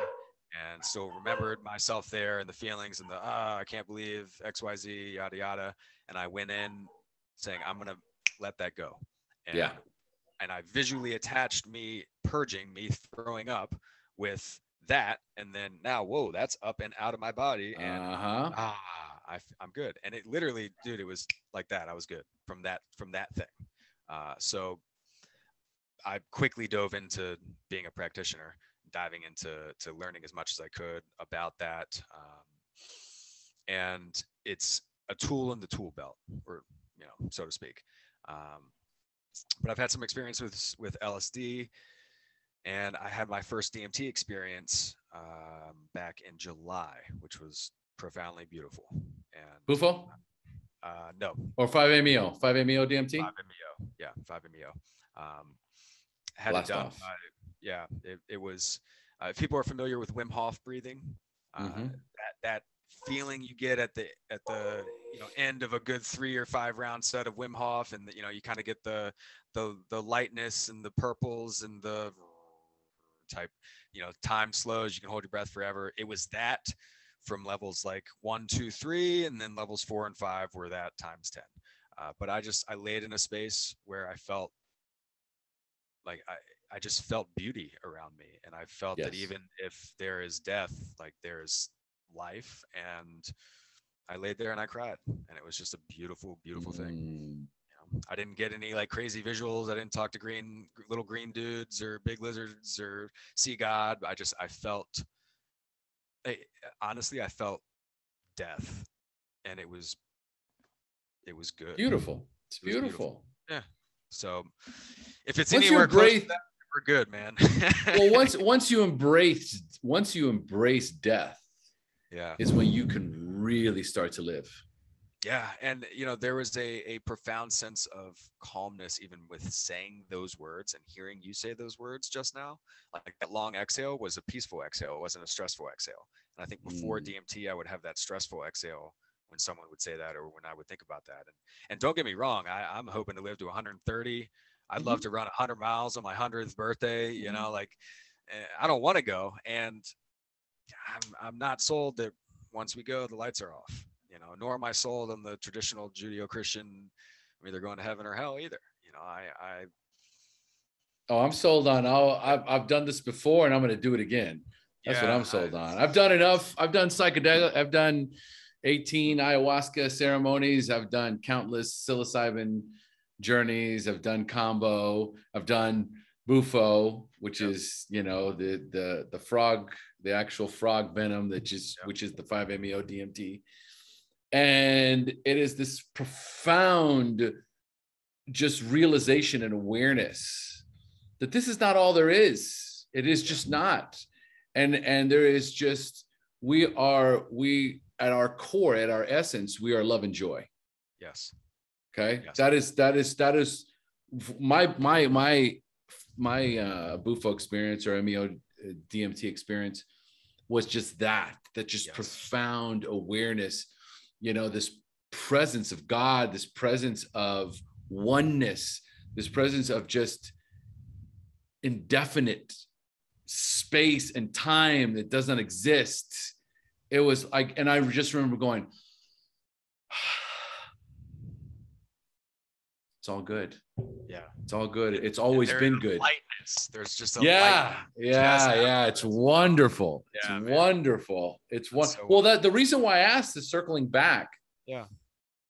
and still remembered myself there and the feelings and I can't believe XYZ, yada, yada. And I went in saying, I'm going to let that go. And I visually attached me purging, me throwing up with that. And then now, whoa, that's up and out of my body. And I'm good. And it literally, dude, it was like that. I was good from that thing. So I quickly dove into being a practitioner, diving into learning as much as I could about that. And it's a tool in the tool belt, or so to speak. But I've had some experience with LSD, and I had my first DMT experience back in July, which was profoundly beautiful. And Bufo? No. Or 5-MeO? 5-MeO DMT? 5-MeO. Yeah, 5-MeO. Had Blast it done. off. Yeah, it was. If people are familiar with Wim Hof breathing, that feeling you get at the end of a good 3 or 5 round set of Wim Hof, and you kind of get the lightness and the purples and the type, time slows, you can hold your breath forever. It was that from levels like 1, 2, 3, and then levels 4 and 5 were that times 10. But I laid in a space where I felt like I just felt beauty around me, and I felt that even if there is death, like there's life. And I laid there and I cried, and it was just a beautiful, beautiful thing. I didn't get any like crazy visuals. I didn't talk to little green dudes or big lizards or see God. I felt, honestly, I felt death, and it was good. Beautiful. It's beautiful. Yeah. So if it's anywhere close to that, we're good, man. Well, once you embrace death, is when you can really start to live. Yeah. And, there was a profound sense of calmness, even with saying those words and hearing you say those words just now. Like that long exhale was a peaceful exhale. It wasn't a stressful exhale. And I think before DMT, I would have that stressful exhale when someone would say that, or when I would think about that. And don't get me wrong, I'm hoping to live to 130. I'd love to run 100 miles on my 100th birthday. I don't want to go. And I'm not sold that once we go, the lights are off. Nor am I sold on the traditional Judeo-Christian, I'm either going to heaven or hell either. I'm sold on. I've done this before, and I'm going to do it again. That's what I'm sold on. I've done enough. I've done psychedelic. I've done 18 ayahuasca ceremonies. I've done countless psilocybin journeys. I've done combo. I've done bufo, which is the frog, the actual frog venom which is the 5-MeO DMT. And it is this profound just realization and awareness that this is not all there is. It is just not. And there is just, we at our core, at our essence, we are love and joy. Yes. Okay. Yes. That is my bufo experience or MEO DMT experience was just that profound awareness, this presence of God, this presence of oneness, this presence of just indefinite space and time that does not exist. It was like, and I just remember going, it's all good. Yeah. It's all good. It's always been good. Lightness. There's just a lightness. Yeah. It's wonderful. Yeah, it's man. wonderful. It's wonderful. Well, that the reason why I asked is circling back. Yeah.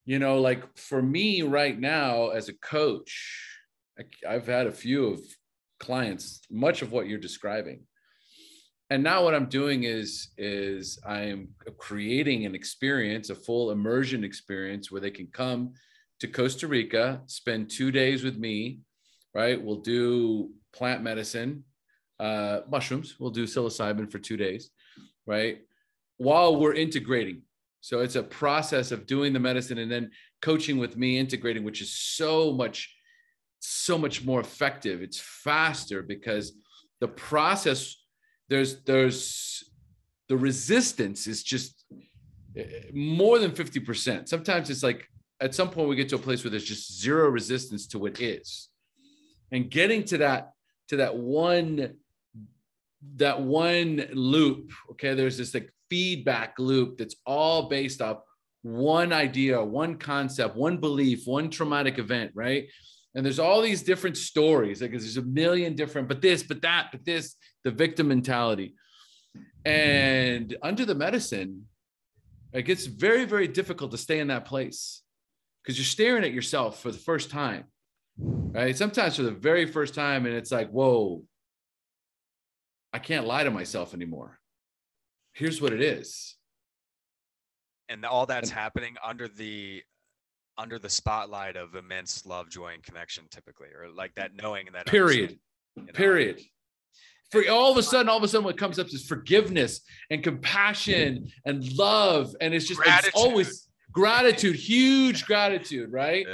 Like for me right now as a coach, I've had a few of clients, much of what you're describing. And now what I'm doing is I'm creating an experience, a full immersion experience where they can come to Costa Rica, spend 2 days with me, right? We'll do plant medicine, mushrooms. We'll do psilocybin for 2 days, right? While we're integrating. So it's a process of doing the medicine and then coaching with me, integrating, which is so much more effective. It's faster because the process, there's the resistance is just more than 50%. Sometimes it's like, at some point we get to a place where there's just zero resistance to what is. And getting to that one loop, okay, there's this like feedback loop that's all based off one idea, one concept, one belief, one traumatic event, right? And there's all these different stories, like there's a million different, but this, but that, but this, the victim mentality. And under the medicine, it gets very, very difficult to stay in that place because you're staring at yourself for the first time, right? Sometimes for the very first time, and it's like, whoa, I can't lie to myself anymore. Here's what it is. And all that's happening under the spotlight of immense love, joy, and connection, typically, or like that knowing and that period. For all of a sudden, what comes up is forgiveness and compassion and love. And it's just, it's always gratitude, huge gratitude, right?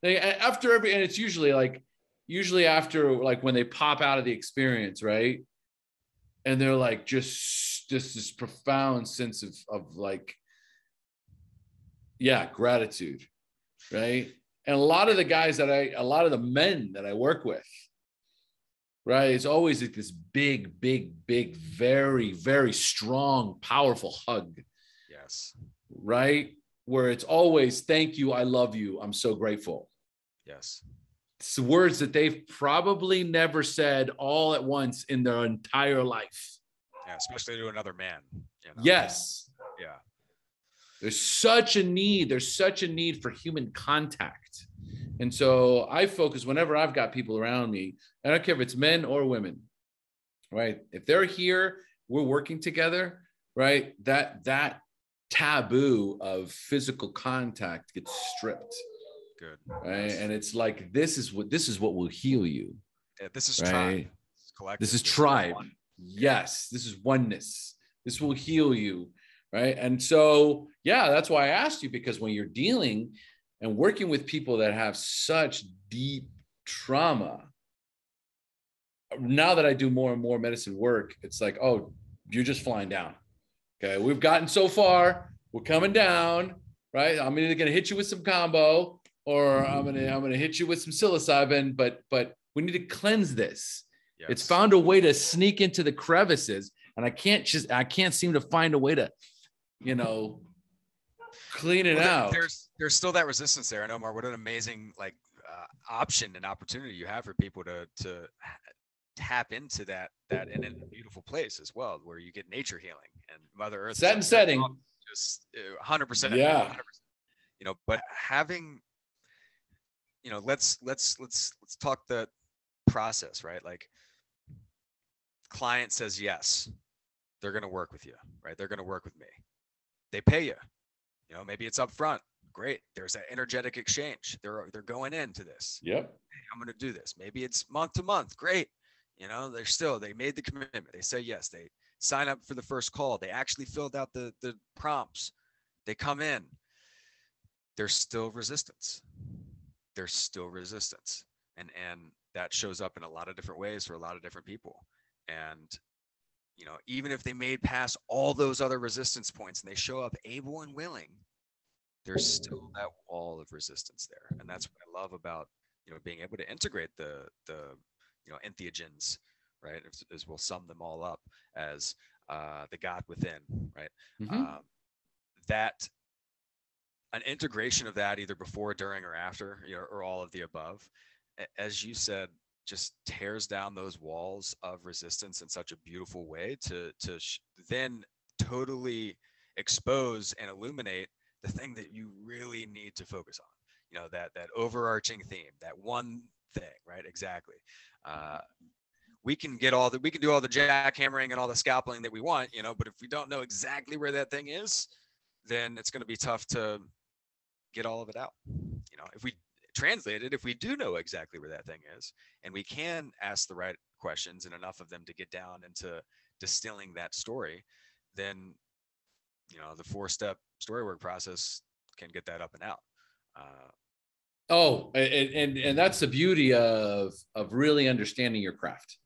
Yeah. After every, and it's usually after like when they pop out of the experience, right? And they're like, just this profound sense of like, yeah, gratitude, right? And a lot of the men that I work with, right, it's always like this big, very, very strong, powerful hug. Yes. Right? Where it's always, thank you, I love you, I'm so grateful. Yes. It's words that they've probably never said all at once in their entire life. Yeah, especially to another man. You know? Yes. Yeah. There's such a need for human contact. And so I focus whenever I've got people around me, I don't care if it's men or women, right? If they're here, we're working together, right? That taboo of physical contact gets stripped. Good. Right. Yes. And it's like, this is what will heal you. Yeah, this is right? Tribe. This is tribe. Yes. This is oneness. This will heal you. Right. And so, yeah, that's why I asked you, because when you're dealing and working with people that have such deep trauma, now that I do more and more medicine work, it's like, oh, you're just flying down. Okay. We've gotten so far, we're coming down, right? I'm either going to hit you with some combo, or I'm gonna hit you with some psilocybin, but we need to cleanse this. Yes. It's found a way to sneak into the crevices, and I can't seem to find a way to, clean it out. There's still that resistance there. And Omar, what an amazing option and opportunity you have for people to tap into that in a beautiful place as well, where you get nature healing and Mother Earth. Set and setting. Just 100%. Yeah. 100%. But having, let's talk the process, right? Like, client says yes, they're going to work with you, right? They're going to work with me. They pay you, maybe it's up front. Great. There's that energetic exchange. They're going into this. Yep. Hey, I'm going to do this. Maybe it's month to month. Great. They made the commitment. They say yes. They sign up for the first call. They actually filled out the prompts. They come in. There's still resistance. And that shows up in a lot of different ways for a lot of different people. And, even if they made past all those other resistance points and they show up able and willing, there's still that wall of resistance there. And that's what I love about, being able to integrate the entheogens, right? As we'll sum them all up as the God within, right? Mm-hmm. That an integration of that either before, during, or after, or all of the above, as you said, just tears down those walls of resistance in such a beautiful way to then totally expose and illuminate the thing that you really need to focus on, that overarching theme, that one thing, right? Exactly. We can do all the jackhammering and all the scalpeling that we want, but if we don't know exactly where that thing is, then it's going to be tough to get all of it out. If we translate it, if we do know exactly where that thing is, and we can ask the right questions and enough of them to get down into distilling that story, then, the 4-step Storywork process can get that up and out. And that's the beauty of really understanding your craft.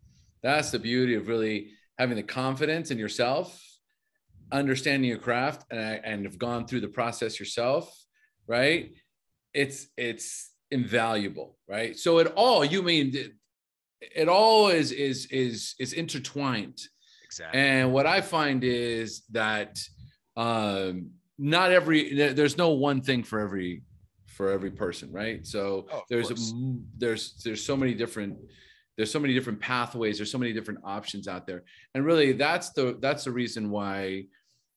That's the beauty of really having the confidence in yourself, understanding your craft, and have gone through the process yourself, right? It's invaluable, right? So it all is intertwined. Exactly. And what I find is that there's no one thing for every person, right? So there's so many different pathways, there's so many different options out there. And really that's the reason why,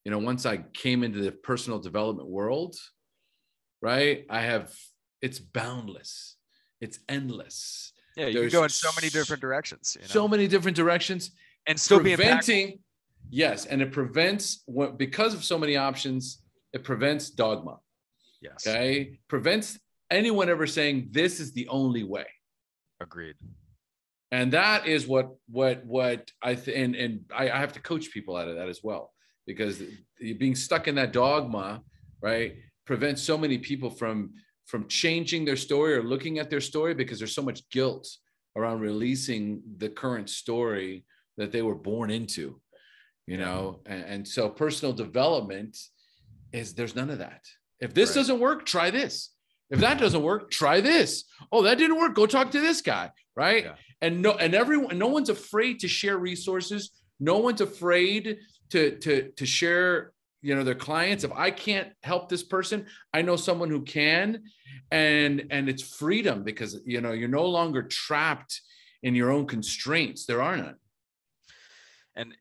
once I came into the personal development world, right, it's boundless, it's endless. Yeah, you can go in so many different directions. So many different directions, and still preventing. Yes, and it prevents, because of so many options, it prevents dogma. Yes. Okay, prevents anyone ever saying this is the only way. Agreed. And that is what I and I have to coach people out of that as well, because being stuck in that dogma, right, prevents so many people from changing their story or looking at their story, because there's so much guilt around releasing the current story that they were born into, you know. And so personal development there's none of that. If this doesn't work, try this. If that doesn't work, try this. Oh, that didn't work. Go talk to this guy, right? Yeah. And no one's afraid to share resources. No one's afraid to share, you know, their clients. If I can't help this person, I know someone who can, and it's freedom, because, you know, you're no longer trapped in your own constraints. There are none. And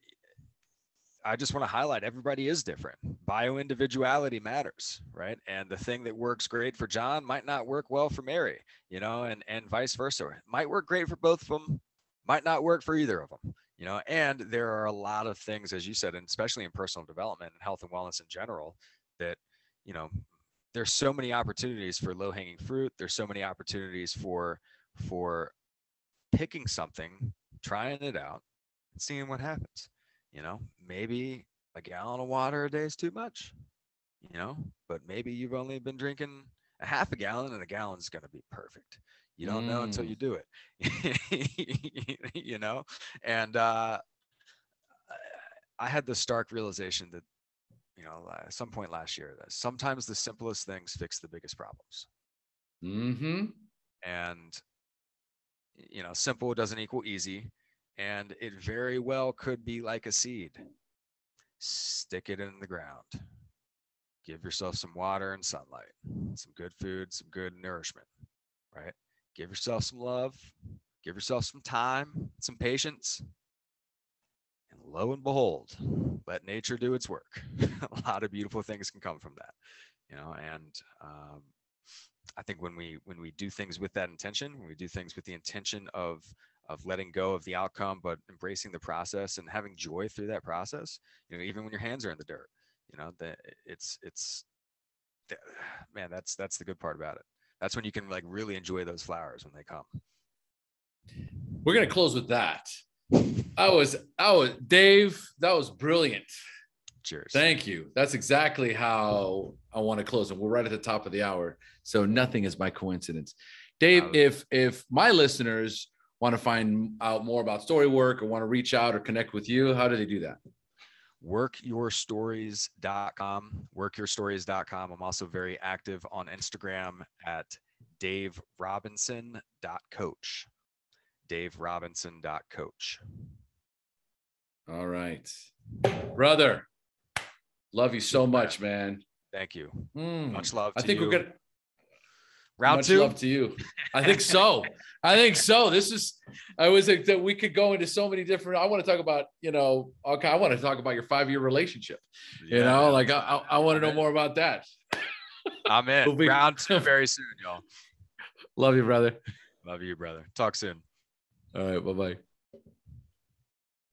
I just want to highlight, everybody is different. Bio-individuality matters, right? And the thing that works great for John might not work well for Mary, you know, and vice versa. It might work great for both of them, might not work for either of them, you know. And there are a lot of things, as you said, and especially in personal development and health and wellness in general, that, you know, there's so many opportunities for low-hanging fruit. There's so many opportunities for picking something, trying it out, and seeing what happens. You know, maybe a gallon of water a day is too much, you know, but maybe you've only been drinking a half a gallon, and a gallon's going to be perfect. You don't know until you do it, you know. And I had the stark realization that, you know, at some point last year, that sometimes the simplest things fix the biggest problems. And, you know, simple doesn't equal easy. And it very well could be like a seed. Stick it in the ground. Give yourself some water and sunlight, some good food, some good nourishment, right? Give yourself some love, give yourself some time, some patience. And lo and behold, let nature do its work. A lot of beautiful things can come from that, you know. And I think when we do things with that intention, when we do things with the intention of letting go of the outcome, but embracing the process and having joy through that process, you know, even when your hands are in the dirt, you know, that it's man, that's the good part about it. That's when you can like really enjoy those flowers when they come. We're going to close with that. I was Dave. That was brilliant. Cheers. Thank you. That's exactly how I want to close. And we're right at the top of the hour, so nothing is by coincidence. Dave, if my listeners want to find out more about Storywork or want to reach out or connect with you, how do they do that? Workyourstories.com, workyourstories.com. I'm also very active on Instagram at daverobinson.coach, daverobinson.coach. All right, brother. Love you so much, man. Thank you. Much love to you. I think we're good. Round two. Much love to you. I think so. I was like that we could go into so many different. I want to talk about, you know, okay, I want to talk about your 5-year relationship. You know, man. Like I want to know more about that. I'm in. Round two very soon, y'all. Love you, brother. Love you, brother. Talk soon. All right. Bye-bye.